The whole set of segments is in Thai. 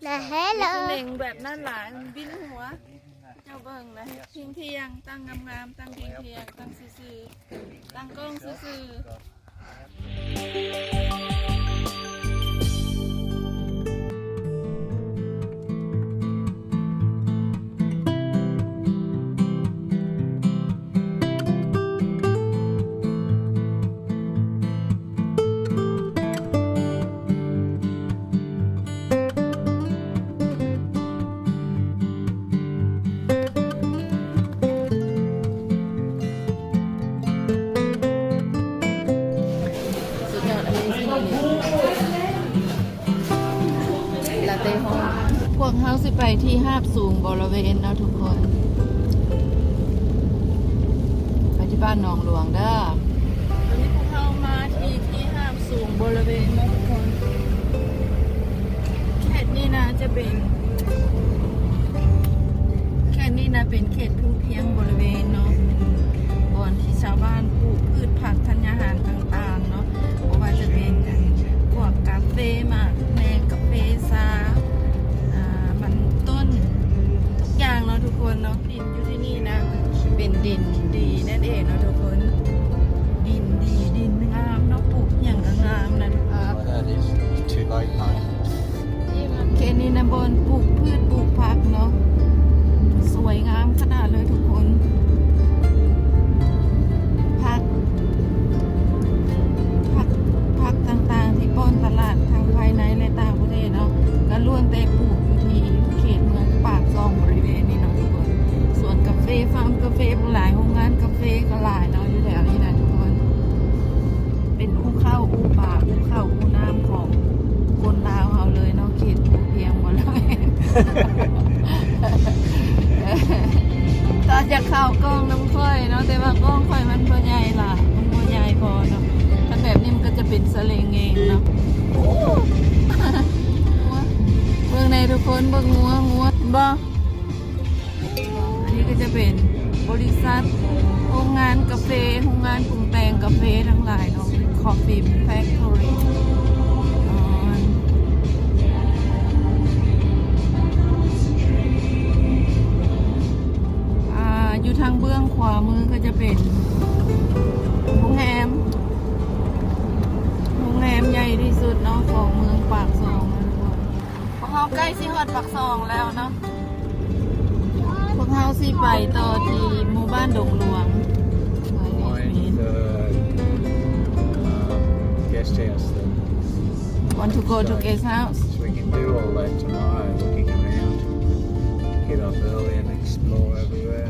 นะเฮลโลเล่งแบบนั้นหลายมันบินหัวเจ้าเบิ่งนะเที่ยงตั้งงามๆตั้งเที่ยงตั้งซื่อๆตั้งกล้องซื่อพวกเฮาสิไปที่หาบสูงบริเวณเนาะทุกคนไปที่บ้านหนองหลวงเด้อตอนนี้พวกเฮามาที่หาบสูงบริเวณเนาะทุกคนเขตนี้นะจะเป็นเขตนี้นะเป็นเขตภูเพียงบริเวณเนาะบอนที่ชาวบ้านปลูกพืชผักธัญญาหารต่างๆเนาะเพราะว่าจะเป็นพวกกาแฟหมากแมงกาแฟซามันต้นทุกอย่างเนาะทุกคนเนาะดินอยู่ที่นี่นะเป็นดินดีนั่นเองเนาะทุกคนดินดีดินงามเนาะปลูกอย่างงามนะเขตนี้นะบนปลูกพืชปลูกผักเนาะสวยงามขนาดเลยทุกคนผักต่างๆที่ป้อนตลาดทางภายในและต่างประเทศเนาะก็ล้วนแต่ปลูกอยู่ที่เขตเมืองปากซองบริเวณนี้เนาะทุกคนส่วนกาแฟฟาร์มกาแฟหลายโรงงานกาแฟก็หลายเนาะอยู่แถวนี้นะทุกคนเป็นอู้ข้าวอู้ป่าอู้ข้าวอู้น้ำของคนลาวเฮาเลยเนาะเขตภูเพียงบ่เลยตอนจะเข้ากล้องน้ำค่อยเนาะแต่ว่ากล้องค่อยมันบ่ใหญ่ล่ะมันบ่ใหญ่พอเนาะถ้าแบบนี้มันก็จะเป็นสเลงเองเนาะเบิ่งในทุกคนเบิ่งงัวบ่อันนี้ก็จะเป็นบริษัทโรงงานกาแฟโรงงานปรุงแต่งกาแฟทั้งหลายเนาะเป็น Coffee Factory อยู่ทางเบื้องขวามือก็จะเป็นโรงแรมใหญ่ที่สุดเนาะของเมืองปากซองนะทุกคนพวกเราใกล้สิฮอดปากซองแล้วเนาะพวกเราสิไปต่อที่หมู่บ้านดงหลวงguest house. Want to go to guest house? So we can do all that tomorrow, looking around. Get up early and explore everywhere.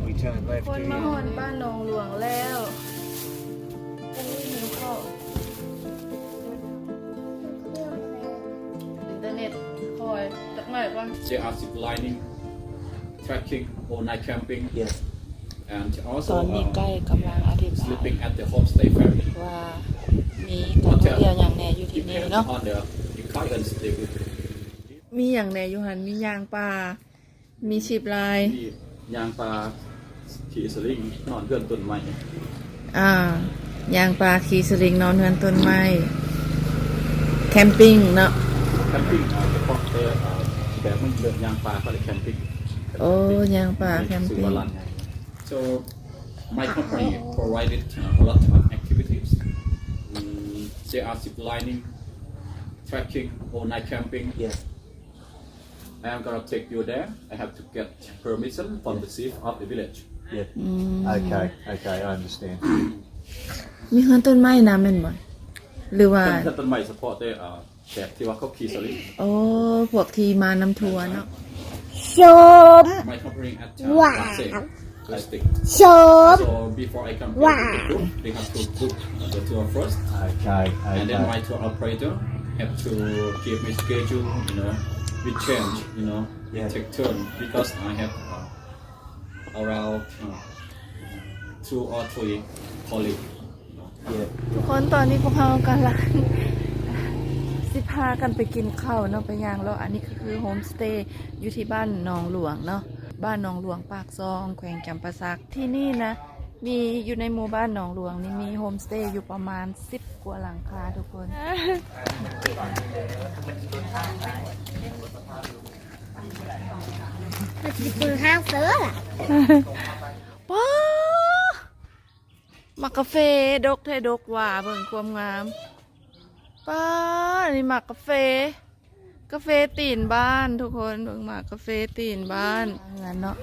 We turn left คน here. มาฮอดบ้านดงหลวงแล้วตรงนี้หิวข้าวอินเทอร์เน็ตคอยจักหน่อยก่อน They are zip lining, trekking, or night camping. Yeah. And ต also อนนี้ใกล้กำลังอธิบาย sleeping at the homestay ferry. ว่ามีการท่องเที่ยวอย่างแน่อยู่ที่นี่ Depends เนาะ on the clients they will มีอย่างแน่อยู่หั่นมียางป่ามีชีพลาย ที่ยางปลาขี่สลิงนอนเพื่อนต้นไม้ ยางป่าขี่สลิงนอนเฮือนต้นไม้แคมปิ้งเนาะ แคมปิ้งเฉพาะแบบมันเดินยางปลาก็เลยแคมปิ้ง โอ้ยางป่าแคมปิ้ง So my company provided a lot of activities. They are zip lining, trekking, or night camping. Yeah. I'm gonna take you there. I have to get permission from the chief of the village. Yeah. Okay, I understand. มีเฮือนต้นไม้นะแม่นบ่หรือว่า เป็นต้นไม้เฉพาะแต่แบบที่ว่าเขาขี่สลิง โอ้พวกที่มาน้ำทัวร์เนาะ ชม My company at Plastic. ชม So before I come to the group, they have to book the tour first. Okay, And then my okay. tour operator have to give me schedule, we change, Yeah. take turn because I have around 2 or 3 colleagues. Yeah. ทุกคนตอนนี้พวกเรากำลังสิพากันไปกินข้าวเนาะไปย่างแล้วอันนี้คือโฮมสเตย์อยู่ที่บ้านหนองหลวงเนาะบ้านหนองหลวงปากซองแขวงจำปาสักที่นี่นะมีอยู่ในหมู่บ้านหนองหลวงนี่มีโฮมสเตย์อยู่ประมาณ10กว่าหลังคาทุกคน ปืนห้างเสือล่ะ ป้ามักกาแฟดกไทยดกว่าเบิ่งความงามป้านี่มักกาแฟตีนบ้านทุกคนเบิ่งมักกาแฟตีนบ้านงั้นเนาะ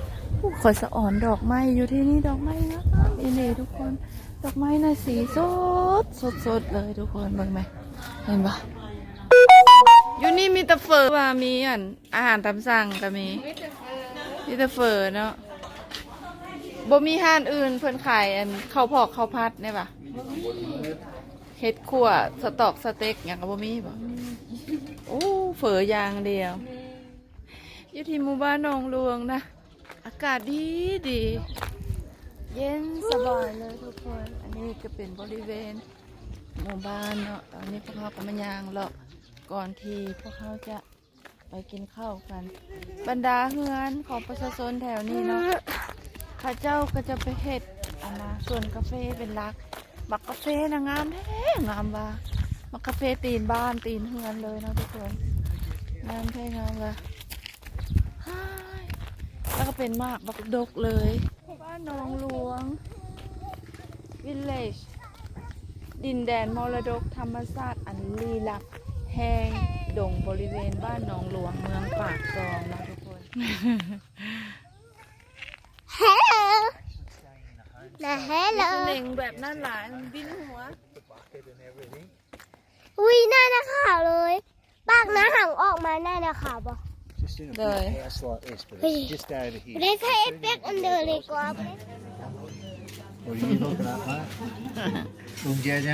ขอยสะอ่อนดอกไม้อยู่ที่นี่ดอกไม้งามอีนี่ทุกคนดอกไม้น่ะสีสดเลยทุกคนเบิ่งไหมเห็นปะอยู่นี่มีแต่เฟอว่ามีอาหารตามสั่งก็มีแต่เฟอเนาะบ่มีห้านอื่นเพิ่นขายข้าวพอกข้าวพัดเนี่ยปะเฮ็ดขั่วสต๊อกสเต็กอย่างก็บ่มีบ่โอ้เฟออย่างเดียวอยู่ที่หมู่บ้านหนองหลวงนะอากาศดีเย็นสบายเลยทุกคนอันนี้ก็เป็นบริเวณหมู่บ้านเนาะตอนนี้พวกเขาก็มาย่างเลาะก่อนที่พวกเขาจะไปกินข้าวกัน บรรดาเฮือนของประชาชนแถวนี้เนาะข้าเจ้าก็จะไปเฮ็ดส่วนกาแฟเป็นหลักมักกาแฟนะงามแท้งามว่ามักกาแฟตีนบ้านตีนเฮือนเลยเนาะทุกคนงามแท้งามว่าแล้วก็เป็นมากบักดกเลยบ้านหนองหลวง Village ดินแดนมรดกธรรมชาติอันลี้ลับแห่งดงบริเวณบ้านหนองหลวงเมืองปากซองนะทุกคน ฮัลโหลนะฮัลโหล เล่งแบบนั่นหลายมันบินหัว อุ้ยน่าจะข่าวเลยปากน้าหังออกมาน่าจะข่าวบ่ Just in a big Rồi. house like this, but Hey. it's just over ไม่ here. ได้ใช้เอฟเฟกต์อันเดอร์เลยกว่า What are you looking at, mate? From Jazz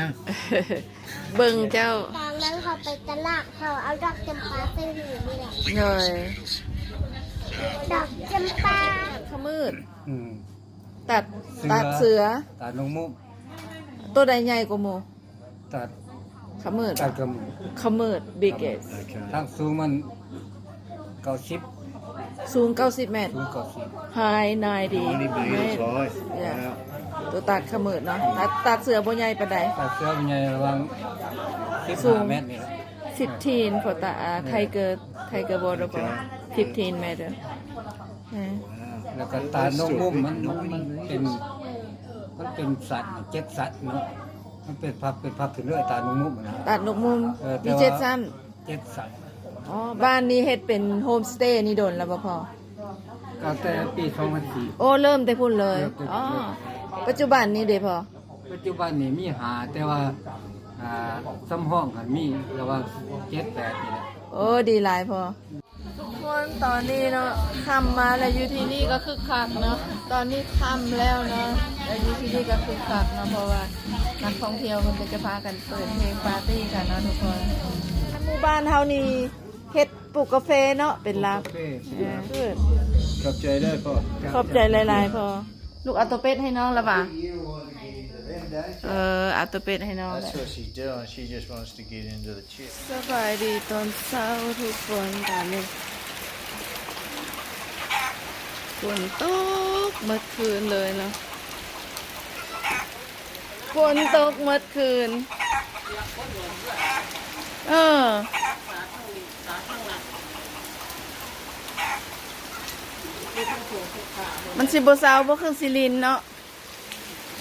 เบิ่งเจ้า ตอนนั้นเขาไปตลาดเขาเอาดอกจำปาใส่หูนี่แหละ เลย ดอกจำปา ขมืด Mm. ตัดเสือ ตัดนงมุก ตัวใดใหญ่กว่าหมู ตัด ขมืด ตัดกระหมู ขมืด biggest Okay. ทั้งสูงมันเก้าสิบ สูง90 เมตร สูงเก้าสิบ high 90 90 metres high. Yeah. Wow. ตัวตัดขมืดเนาะตัดเสือบ่ใหญ่ปานใด ตัดเสื้อเป็นไงระวัง สูง 15 เมตรนี่แหละ 15 for the tiger border 15 meter แล้วก็ตัดนงมุมมันเป็นสัตว์เจ็ดสัตว์เนาะมันเป็นพับถึงเรื่อยตัดนงมุมนะ ตัดนกมุม แต่ มี ว่า เจ็ดซ้ำ เจ็ดสัตว์ อ๋อบ้านนี้เฮ็ดเป็นโฮมสเตย์นี่โดนแล้วบ่พอ ก็แต่ปี2004 โอ้เริ่มแต่พุ่นเลยอ๋อปัจจุบันนี้เด้พอ ปัจจุบันนี่มีหาแต่ว่าซ้ำห้องกันมีระหว่าง7-8นี่แหละ โอ้ดีหลายพอทุกคนตอนนี้เนาะค่ำมาแล้วอยู่ที่นี่ก็คึกคักเนาะตอนนี้ค่ำแล้วเนาะแล้วอยู่ที่นี่ก็คึกคักเนาะเพราะว่านักท่องเที่ยวมันก็จะพากันเปิดเพลงปาร์ตี้กันเนาะทุกคนหมู่บ้านเฮานี่เฮ็ดปลูกกาแฟเนาะเป็นหลักคือ Cup J there, Paul. ขอบใจหลายๆพอลูกเอาตัวเป็ดให้น้องละบ่ะเอาตัวเป็ดให้น้องแหละ That's what she's doing. She just wants to get into the chip. สบายดีตอนเช้าทุกคนตอนนี้ฝนตกเมื่อคืนเลยเนาะฝนตกเมื่อคืนมันสิบ่เช้าบ่คือสิลินเนาะ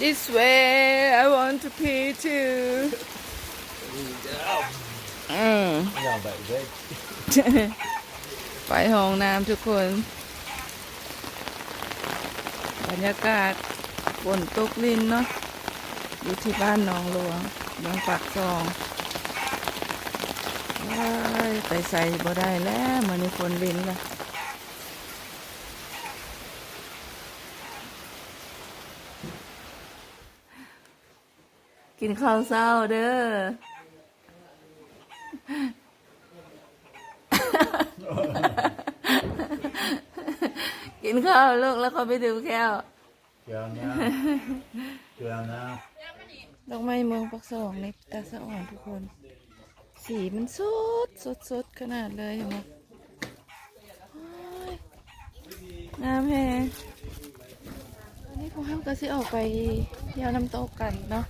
This way I want to pee too Yeah, back to bed. ไปห้องน้ำทุกคน บรรยากาศฝนตกลินเนาะอยู่ที่บ้านหนองหลวงเมืองปากซองไปใส่บ่ได้แล้วมื้อนี้ฝนลินละกินข้าวเช้าเด้อ กินข้าวลูกแล้วเขาไปดูแก้ว Go now. Go now. ดอกไม้เมืองปักซองในตาสะอ่อนทุกคน สีมันสดขนาดเลยเห็นไหมโอ้ยงามแฮงวันนี้พวกเราก็สิออกไปเที่ยวน้ำตกกันเนาะ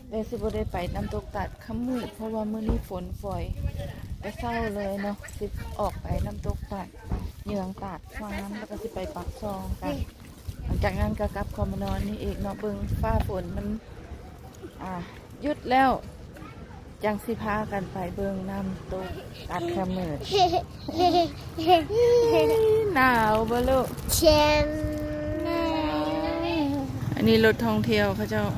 แต่สิบ่ได้ไปน้ำตกตัดขมืดเพราะว่ามื้อนี้ฝนฝอยไปเศร้าเลยเนาะสิออกไปน้ำตกตัด เหยืองตาดฟานแล้วก็สิไปปักซองกันหลังจากนั้นก็กลับเข้ามานอนนี่เองเนาะเบิ่งฟ้าฝนมันหยุดแล้วจังสิพากันไปเบิ่งน้ำตกตัดขมือหนาวบ่ลูก เชน อันนี้รถท่องเที่ยวเขาเจ้าว่า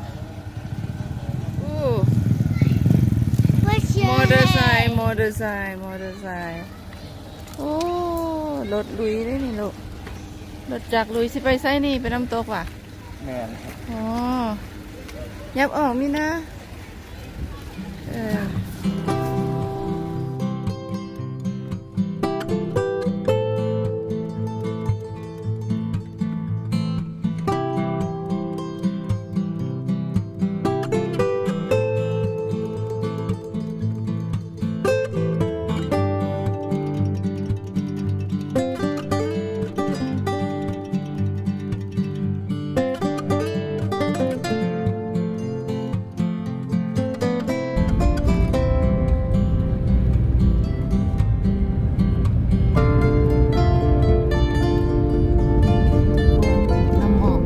ม อเตอร์ไซค์โอ้รถลุยได้นี่ลูกรถจักรลุยสิไปไสนี่ไปน้ำตกว่ะ แม่น อ๋อยับออกมีนะน้ำหมอก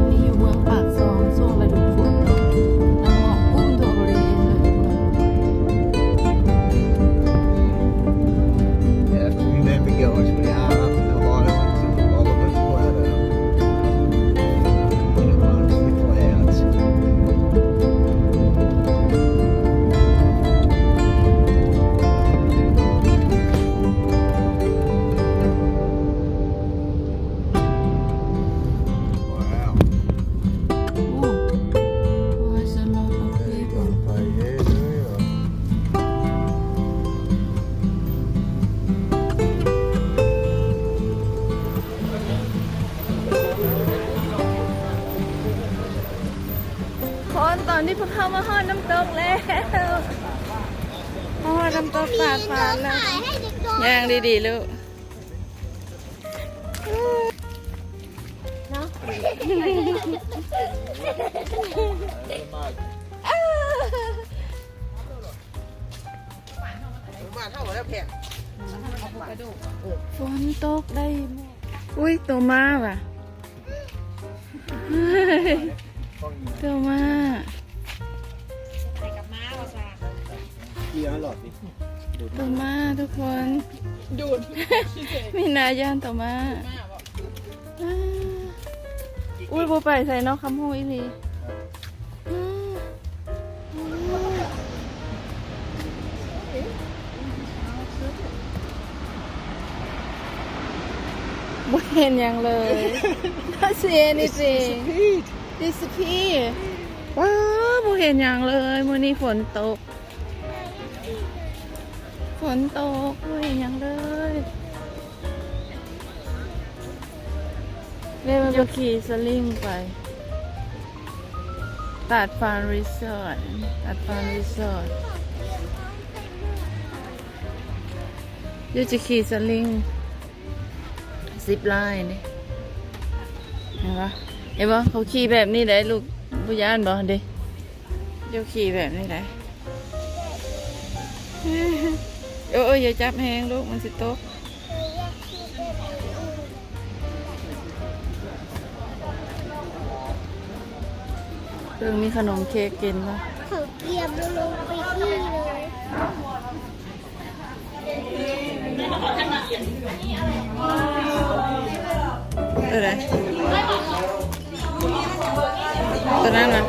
นี่อยู่เมืองปากซองช่วงฤดูฝนเนาะน้ำหมอกกุ้มทั่วบริเวณเลยทุกคน Yeah, we never go as we are up in the highlands and all of us flat out. In amongst the clouds. Wow. Oh, there's a lot of Yeah, you people. gotta pay here, do you? Or- คนตอนที่พวกเขามาฮอดน้ำตกแล้วมาฮอดน้ำตกปากฟานแล้ว ขายให้เด็กโดน ย่างดีๆลูก เนาะ ฝนตกได้หมดอุ้ยตัวมาว่ะเฮ้ยตัวมา Yeah, I like it. ตัวมาทุกคนดูด มีนายย่านตัวมาอุ้ยโบไปใส่นอกคำพูอีหลีบ่เห็นอย่างเลย Not see anything disappear ว้าวบ่เห็นอย่างเลยมื้อนี้ฝนตกบ่เห็นอย่างเลยเรียกว่าจะขี่สลิงไปตัดฟานรีสอร์ทเดี๋ยวจะขี่สลิงซิปไลน์นี่เห็นปะเขาขี่แบบนี้ได้ลูกบุญานบอกดิเดี๋ยวขี่แบบนี้ได้อย่าจับแหงลูกมันสิตกเรื่องมีขนมเค้กกินปะ เขาเตรียมลงไปที่เลย อะไรตัวนั้นนะ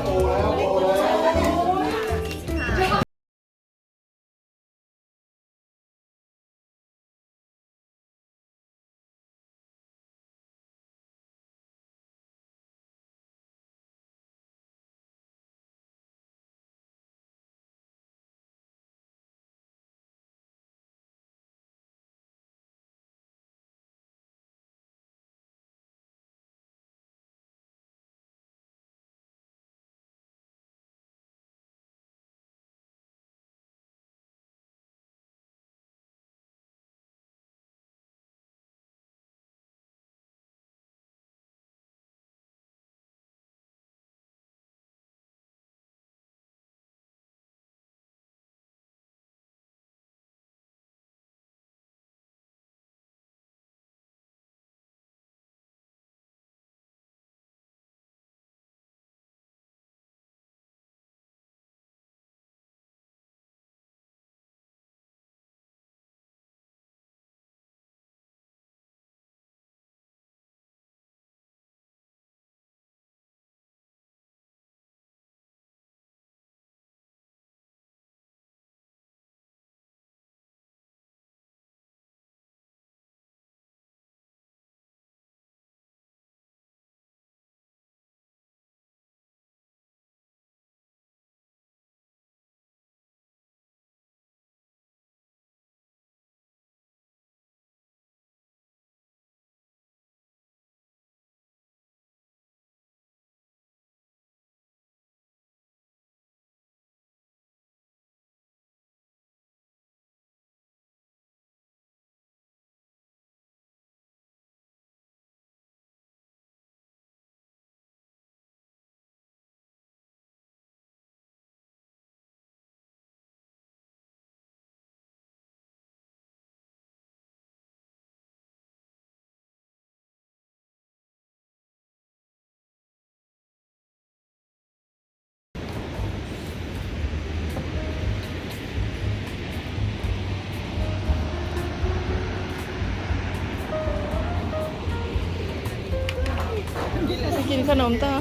ขนมต่อ